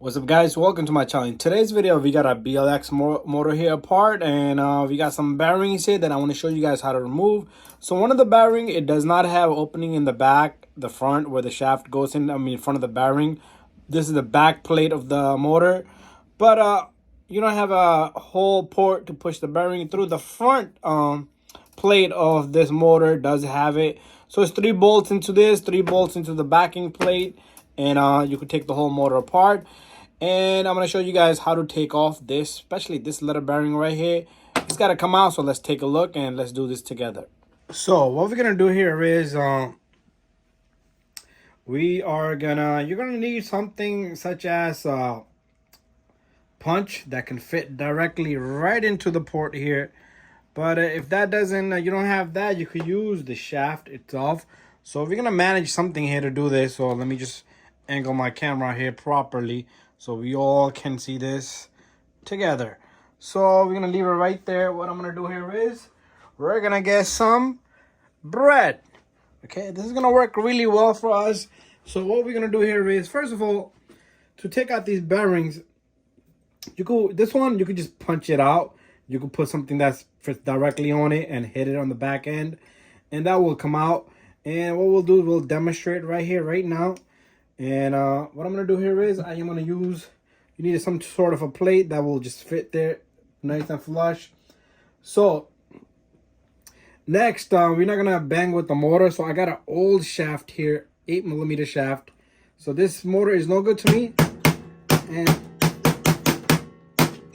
What's up, guys? Welcome to my channel. In today's video, we got a BLX motor here apart, and we got some bearings here that I want to show you guys how to remove. So one of the bearing, it does not have opening in the back, the front where the shaft goes in. In front of the bearing. This is the back plate of the motor, but you don't have a hole port to push the bearing through. The front plate of this motor does have it. So it's 3 bolts into this, 3 bolts into the backing plate, and you can take the whole motor apart. And I'm going to show you guys how to take off this, especially this letter bearing right here. It's got to come out, so let's take a look and let's do this together. So what we're going to do here is you're going to need something such as a punch that can fit directly right into the port here. But if that doesn't, you don't have that, you could use the shaft itself. So we're going to manage something here to do this. So let me just angle my camera here properly so we all can see this together. So we're gonna leave it right there. What I'm gonna do here is we're gonna get some bread. Okay, this is gonna work really well for us. So what we're gonna do here is, first of all, to take out these bearings, you could just punch it out. You could put something that fits directly on it and hit it on the back end, and that will come out. And what we'll do is we'll demonstrate right here, right now. And what I'm going to do here is I am going to use, you need some sort of a plate that will just fit there nice and flush. So next, we're not going to bang with the motor. So I got an old shaft here, 8mm shaft. So this motor is no good to me. And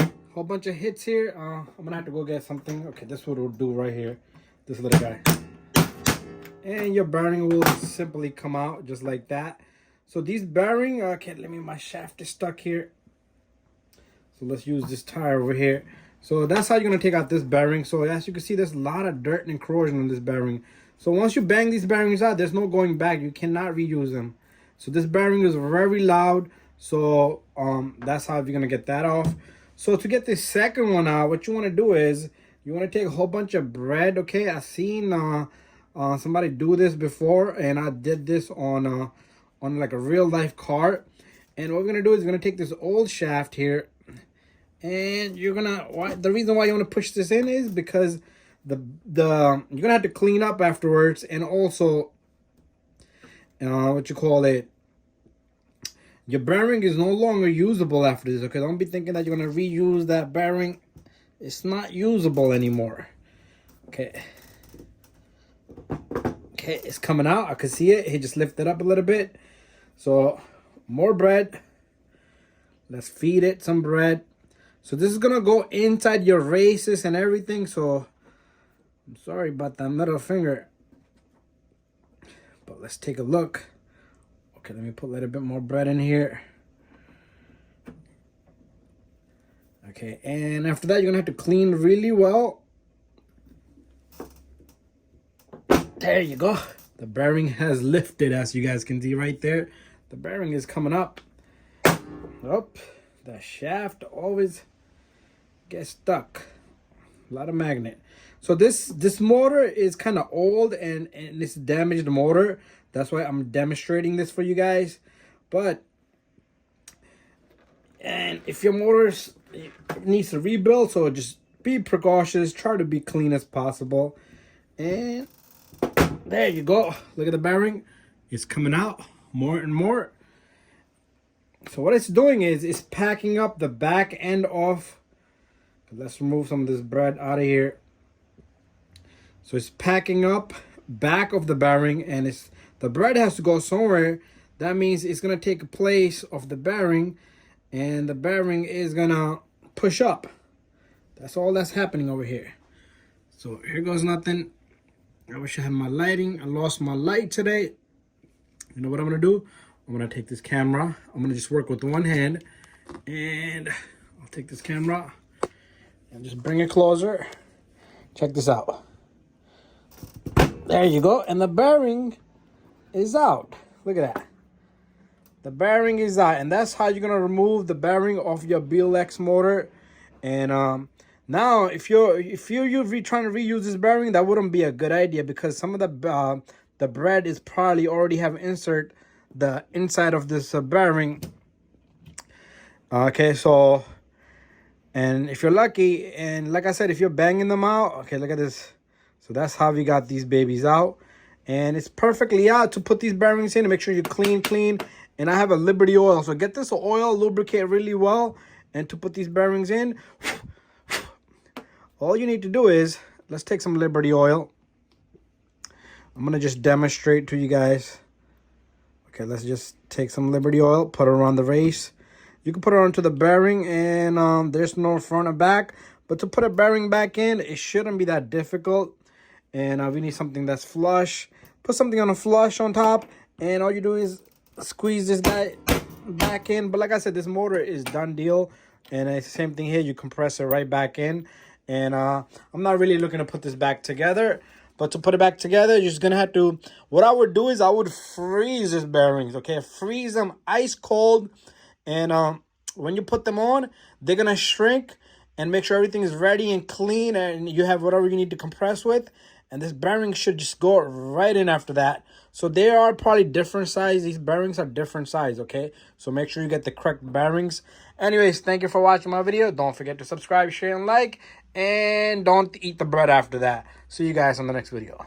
a whole bunch of hits here. I'm going to have to go get something. Okay, this is what it'll do right here. This little guy. And your bearing will simply come out just like that. So these bearing, okay, my shaft is stuck here. So let's use this tire over here. So that's how you're gonna take out this bearing. So as you can see, there's a lot of dirt and corrosion on this bearing. So once you bang these bearings out, there's no going back. You cannot reuse them. So this bearing is very loud. So that's how you're gonna get that off. So to get this second one out, what you wanna do is you wanna take a whole bunch of bread. Okay, I've seen somebody do this before, and I did this on like a real life car. And what we're gonna do is we're gonna take this old shaft here, and the reason why you want to push this in is because you're gonna have to clean up afterwards, and also your bearing is no longer usable after this. Okay, don't be thinking that you're gonna reuse that bearing. It's not usable anymore. Okay, it's coming out. I can see it. He just lifted up a little bit. So more bread. Let's feed it some bread. So this is gonna go inside your races and everything. So I'm sorry about that middle finger, but let's take a look. Okay, let me put a little bit more bread in here. Okay, and after that you're gonna have to clean really well. There you go. The bearing has lifted, as you guys can see right there. The bearing is coming up. Oh, the shaft always gets stuck. A lot of magnet. So this motor is kind of old and it's damaged motor. That's why I'm demonstrating this for you guys. And if your motor needs to rebuild, so just be precautious. Try to be clean as possible. And there you go. Look at the bearing. It's coming out more and more. So what it's doing is it's packing up the back end off. Let's remove some of this bread out of here. So it's packing up back of the bearing, and the bread has to go somewhere. That means it's gonna take place of the bearing, and the bearing is gonna push up. That's all that's happening over here. So here goes nothing. I wish I had my lighting. I lost my light today. You know what I'm gonna do? I'm gonna take this camera. I'm gonna just work with one hand, and I'll take this camera and just bring it closer. Check this out. There you go. And the bearing is out. Look at that. The bearing is out, and that's how you're gonna remove the bearing off your BLX motor. And now, if you're trying to reuse this bearing, that wouldn't be a good idea, because some of the bread is probably already have insert the inside of this bearing. Okay, so, and if you're lucky, and like I said, if you're banging them out, okay, look at this. So that's how we got these babies out. And it's perfectly out to put these bearings in and make sure you clean. And I have a Liberty oil. So get this oil, lubricate really well. And to put these bearings in, all you need to do is, let's take some Liberty oil. I'm going to just demonstrate to you guys. Okay, let's just take some Liberty oil, put it around the race. You can put it onto the bearing, and there's no front or back. But to put a bearing back in, it shouldn't be that difficult. And we need something that's flush. Put something on a flush on top, and all you do is squeeze this guy back in. But like I said, this motor is done deal. And it's the same thing here. You compress it right back in. And I'm not really looking to put this back together. But to put it back together, you're just going to have to... What I would do is I would freeze these bearings, okay? Freeze them ice cold. And when you put them on, they're going to shrink and make sure everything is ready and clean. And you have whatever you need to compress with. And this bearing should just go right in after that. So they are probably different size. These bearings are different size, okay? So make sure you get the correct bearings. Anyways, thank you for watching my video. Don't forget to subscribe, share, and like. And don't eat the bread after that. See you guys on the next video.